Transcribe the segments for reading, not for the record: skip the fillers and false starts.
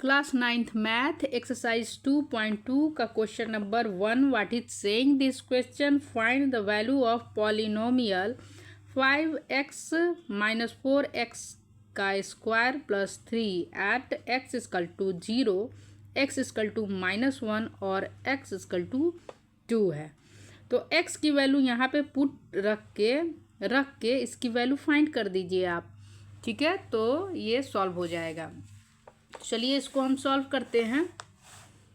Class 9th math exercise 2.2 का question number 1 what is saying this question find the value of polynomial 5x minus 4x का square plus 3 at x equal to 0 x equal to -1 और x equal to 2 है। तो x की value यहाँ पे put रख के इसकी वैल्यू फाइंड कर दीजिए आप, ठीक है। तो ये सॉल्व हो जाएगा। चलिए इसको हम सॉल्व करते हैं।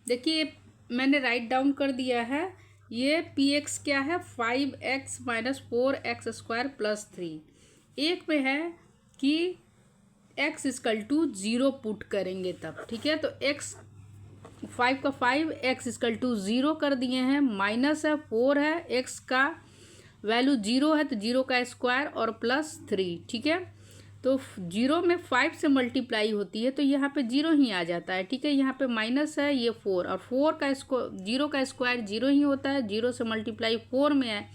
देखिए मैंने राइट डाउन कर दिया है। ये px क्या है 5x minus 4x square plus 3। एक में है कि x इक्वल टू 0 पुट करेंगे तब, ठीक है। तो x 5 का 5 x इक्वल टू 0 कर दिए हैं, माइनस है 4 है, x का वैल्यू 0 है तो 0 का स्क्वायर और प्लस 3, ठीक है। तो 0 में 5 से मल्टीप्लाई होती है तो यहाँ पे 0 ही आ जाता है, ठीक है। यहाँ पे माइनस है, ये 4 और 4 का 0 का स्क्वायर 0 ही होता है। 0 से मल्टीप्लाई 4 में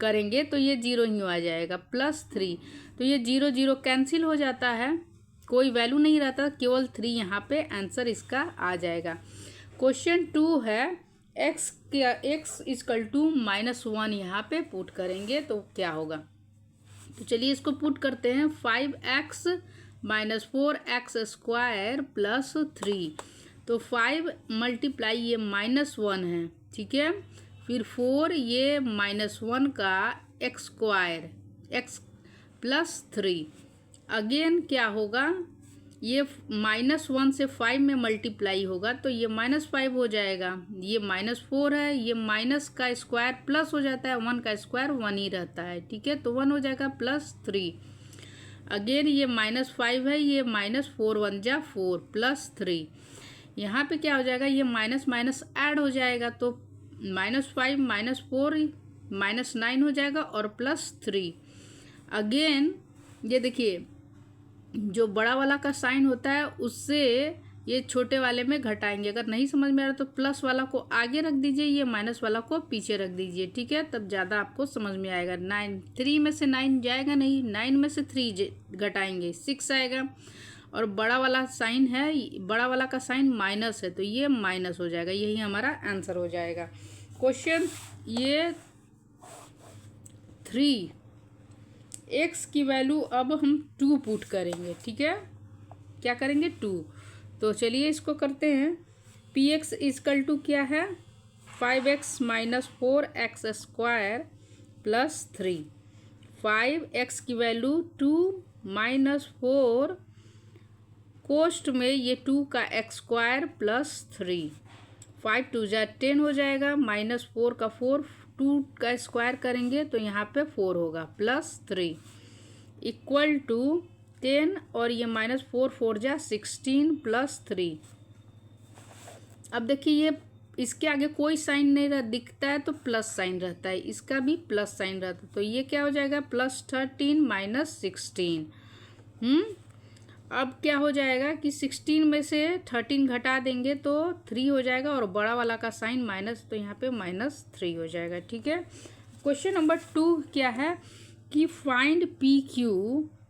करेंगे तो ये 0 ही आ जाएगा, प्लस 3। तो ये 0 0 कैंसिल हो जाता है, कोई वैल्यू नहीं रहता, केवल 3 यहाँ पे आंसर इसका आ जाएगा। क्वेश्चन 2 है x इक्वल टू -1 यहाँ पे पुट करेंगे तो क्या होगा। तो चलिए इसको पुट करते हैं। 5x minus 4x square plus 3। तो 5 मल्टीप्लाई ये -1 है, ठीक है। फिर 4 ये -1 का x square x plus 3। Again क्या होगा, ये -1 से 5 में मल्टीप्लाई होगा तो ये -5 हो जाएगा। ये -4 है, ये माइनस का स्क्वायर प्लस हो जाता है, 1 का स्क्वायर 1 ही रहता है, ठीक है। तो 1 हो जाएगा प्लस 3। अगेन ये -5 है, ये -4 1 जा 4 प्लस 3। यहाँ पे क्या हो जाएगा, ये माइनस माइनस ऐड हो जाएगा तो -5 -4 -9 हो जाएगा और प्लस 3। अगेन ये देखिए जो बड़ा वाला का साइन होता है उससे ये छोटे वाले में घटाएंगे। अगर नहीं समझ में आ रहा तो प्लस वाला को आगे रख दीजिए, ये माइनस वाला को पीछे रख दीजिए, ठीक है। तब ज़्यादा आपको समझ में आएगा। 3 में से 9 जाएगा नहीं, 9 में से 3 घटाएंगे 6 आएगा। और बड़ा वाला साइन है, बड़ा वाला का साइन माइनस है तो ये माइनस हो जाएगा, यही हमारा आंसर हो जाएगा। क्वेश्चन ये 3 x की वैल्यू अब हम 2 पुट करेंगे, ठीक है। क्या करेंगे 2। तो चलिए इसको करते हैं। px इक्वल टू क्या है 5x minus 4x square plus 3। 5x की वैल्यू 2 माइनस 4 कोष्ट में ये 2 का x स्क्वायर प्लस 3। 5 2 जा 10 हो जाएगा, -4 का 4 2 का स्क्वायर करेंगे तो यहाँ पे 4 होगा प्लस 3 इक्वल टू 10 और ये -4 4 जा 16 प्लस 3। अब देखिए ये इसके आगे कोई साइन नहीं दिखता है तो प्लस साइन रहता है, इसका भी प्लस साइन रहता है तो ये क्या हो जाएगा +13 माइनस 16। अब क्या हो जाएगा कि 16 में से 13 घटा देंगे तो 3 हो जाएगा और बड़ा वाला का साइन माइनस तो यहाँ पे -3 हो जाएगा, ठीक है। क्वेश्चन नंबर 2 क्या है कि फाइंड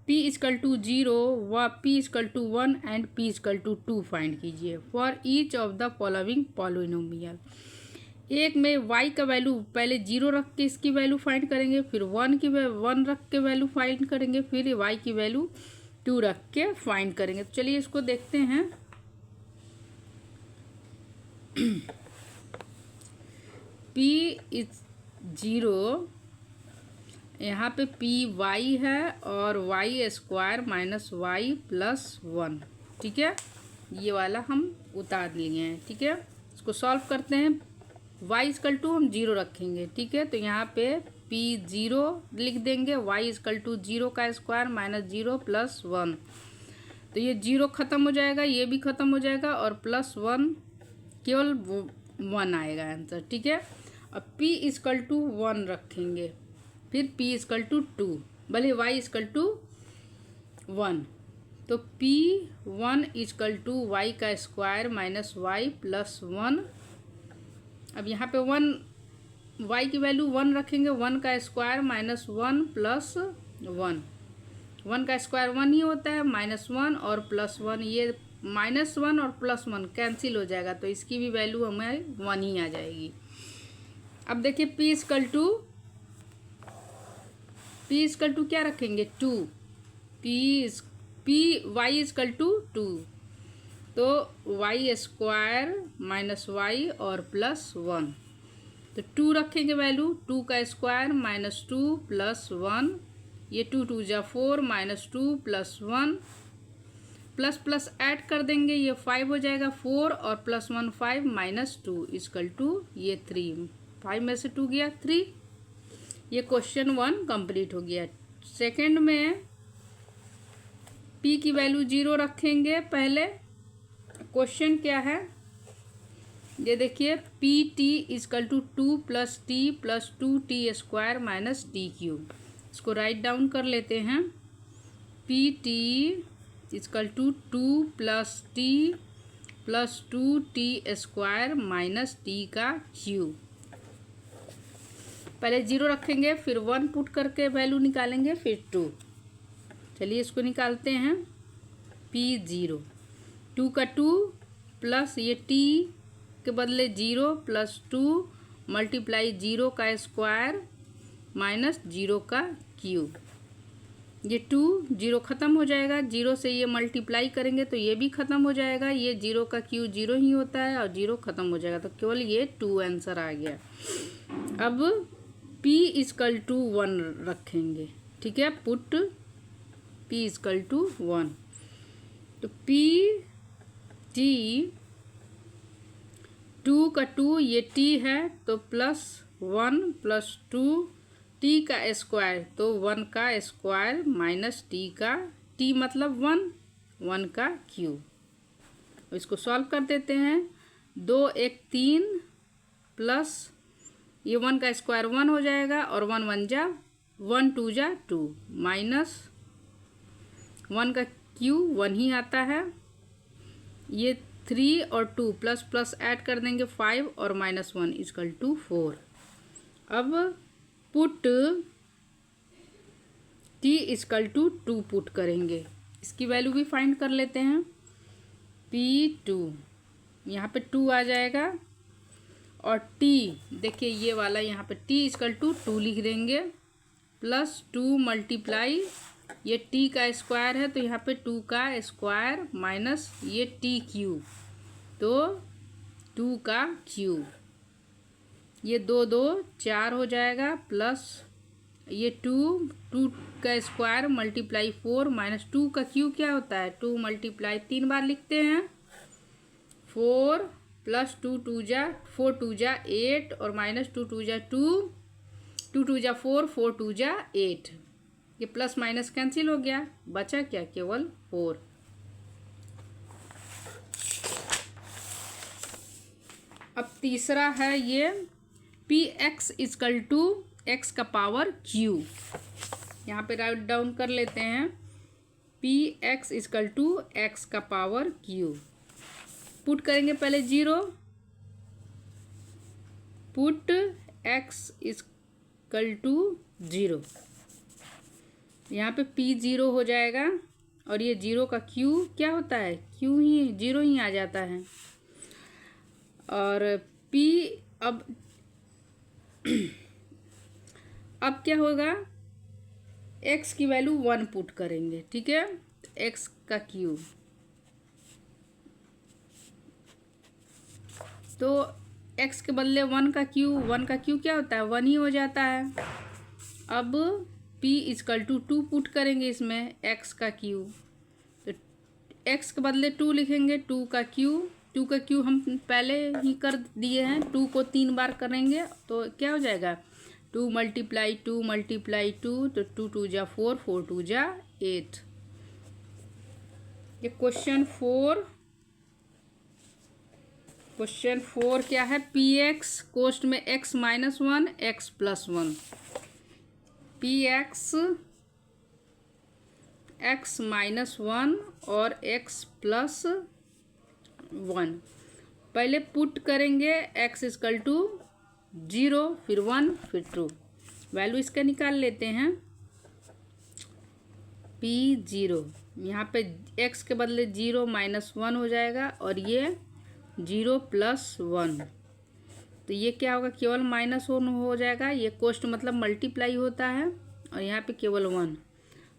p इक्वल टू 0 व p equal to 1 and p equal to 2 find कीजिए for each of the following polynomial. एक में y का वैल्यू पहले 0 रख के इसकी वैल्यू फाइंड करेंगे, फिर 1 रख के वैल्यू फाइंड करेंगे, फिर y की वैल्यू 2 रख के फाइंड करेंगे। तो चलिए इसको देखते हैं। p इज 0, यहाँ पे p y है और y square minus y plus 1, ठीक है। ये वाला हम उतार लिए हैं, ठीक है। इसको सॉल्व करते हैं। y इक्वल टू हम 0 रखेंगे, ठीक है। तो यहाँ पे p 0 लिख देंगे, y इक्वल टू 0 का स्क्वायर माइनस 0 प्लस 1। तो ये 0 ख़त्म हो जाएगा, ये भी ख़त्म हो जाएगा और प्लस 1 केवल 1 आएगा आंसर, ठीक है। अब p इक्वल टू 1 रखेंगे, फिर p इक्वल टू 2, भले y इक्वल टू 1। तो p 1 इक्वल टू y का स्क्वायर माइनस y प्लस 1। अब यहाँ पे 1 y की वैल्यू 1 रखेंगे, 1 का स्क्वायर माइनस 1 प्लस 1 1 का स्क्वायर 1 ही होता है, -1 और +1, ये -1 और +1 कैंसिल हो जाएगा, तो इसकी भी वैल्यू हमारी 1 ही आ जाएगी। अब देखिए p इजकल टू क्या रखेंगे, 2, y इजकल टू 2, तो y स्क्वायर -y और +1, तो 2 रखेंगे वैल्यू, 2 का स्क्वायर -2 +1, ये 2 2 जा 4 -2 +1, प्लस ऐड कर देंगे, ये 5 हो जाएगा, 4 और +1 5 -2 इजकल टू ये 3, 5 में से 2 गया 3। ये क्वेश्चन 1 कंप्लीट हो गया। सेकंड में p की वैल्यू 0 रखेंगे। पहले क्वेश्चन क्या है, ये देखिए PT is equal to 2 + t + 2t² - t³। इसको राइट डाउन कर लेते हैं। PT is equal to 2 + t + 2t² - t³। पहले 0 रखेंगे, फिर 1 पुट करके वैल्यू निकालेंगे, फिर 2। चलिए इसको निकालते हैं। P0, 2 का 2 प्लस ये t के बदले 0 + 2 × 0 का स्क्वायर -0 का क्यूब। ये 2 0 ख़त्म हो जाएगा, 0 से ये मल्टीप्लाई करेंगे तो ये भी ख़त्म हो जाएगा, ये 0 का क्यूब 0 ही होता है और 0 ख़त्म हो जाएगा, तो केवल ये 2 आंसर आ गया। अब p इजकल टू 1 रखेंगे, ठीक है, पुट p इजकल टू 1, तो p t 2 का 2 ये t है, तो +1 + 2 t का स्क्वायर, तो 1 का स्क्वायर -t का, t मतलब 1 का क्यूब। इसको सॉल्व कर देते हैं। 2 1 3 प्लस ये 1 का स्क्वायर 1 हो जाएगा और 1 1 जा 1 2 जा 2 माइनस 1 का क्यूब 1 ही आता है, ये 3 और 2 प्लस ऐड कर देंगे 5 और -1 इजकल टू 4। अब put t is equal to 2 put करेंगे, इसकी वैल्यू भी फाइंड कर लेते हैं। P2 यहाँ पे 2 आ जाएगा और t देखिए ये वाला यहाँ पे t इजकल टू 2 लिख देंगे, +2 × ये t का स्क्वायर है, तो यहाँ पे 2 का स्क्वायर माइनस ये t³, तो 2 का क्यूब, ये 2 2 4 हो जाएगा, प्लस ये 2 का स्क्वायर × 4 -2 का क्यूब क्या होता है, 2 × 3 बार लिखते हैं, 4 + 2 2 जा 4 2 जा 8 और -2 2 जा 2 2 2 जा 4 4 2 जा 8, ये प्लस माइनस कैंसिल हो गया, बचा क्या, केवल 4। अब तीसरा है ये px इजकल टू x का पावर q, यहाँ पे राइट डाउन कर लेते हैं। px इजकल टू x का पावर q, पुट करेंगे पहले 0, पुट x इजकल टू 0, यहाँ पे p0 हो जाएगा और ये 0 का q क्या होता है, q ही 0 ही आ जाता है, और p अब क्या होगा, x की वैल्यू 1 पुट करेंगे, ठीक है, x का क्यूब, तो x के बदले 1 का क्यूब क्या होता है, 1 ही हो जाता है। अब p इजकल टू 2 पुट करेंगे इसमें, x का क्यूब, तो x के बदले 2 लिखेंगे, 2 का क्यूब हम पहले ही कर दिए हैं, 2 को 3 बार करेंगे तो क्या हो जाएगा, 2 × 2 × 2, तो 2 2 जा 4 4 2 जा 8। ये क्वेश्चन 4 क्या है, px कोष्ट में x - 1 x + 1, px x - 1 और x + 1, पहले पुट करेंगे x इजकल टू 0 फिर 1 फिर 2, वैल्यू इसका निकाल लेते हैं। P 0, यहाँ पे x के बदले 0 -1 हो जाएगा और ये 0 + 1, तो ये क्या होगा, केवल -1 हो जाएगा। ये कोष्ट मतलब मल्टीप्लाई होता है और यहाँ पे केवल 1।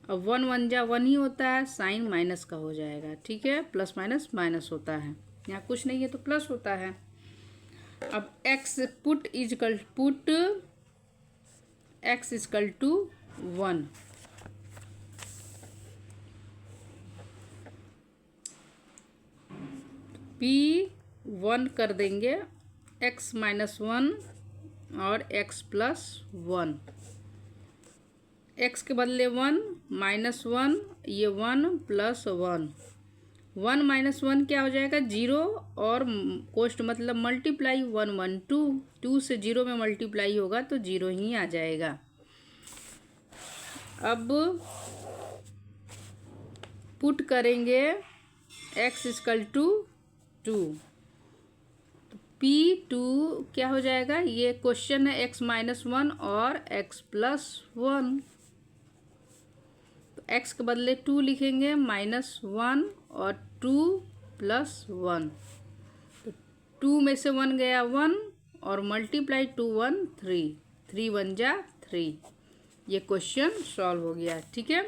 अब 1 1 जा 1 ही होता है, साइन माइनस का हो जाएगा। ठीक है, प्लस माइनस माइनस होता है, यहाँ कुछ नहीं है तो प्लस होता है। अब x पुट x = 1, P 1 कर देंगे, x -1 और x + 1, x के बदले 1 -1, ये 1 + 1, 1 - 1 क्या हो जाएगा, 0, और कोष्ट मतलब मल्टीप्लाई 1 1 2, 2 से 0 में मल्टीप्लाई होगा तो 0 ही आ जाएगा। अब पुट करेंगे x = 2, P2 क्या हो जाएगा, ये क्वेश्चन है x -1 और x + 1, तो x के बदले 2 लिखेंगे, -1 और 2 + 1, तो 2 में से 1 गया 1 और मल्टीप्लाई 2 1 3, 3 1 जा 3, ये क्वेश्चन सॉल्व हो गया। ठीक है,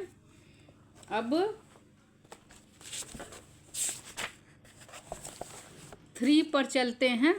अब 3 पर चलते हैं।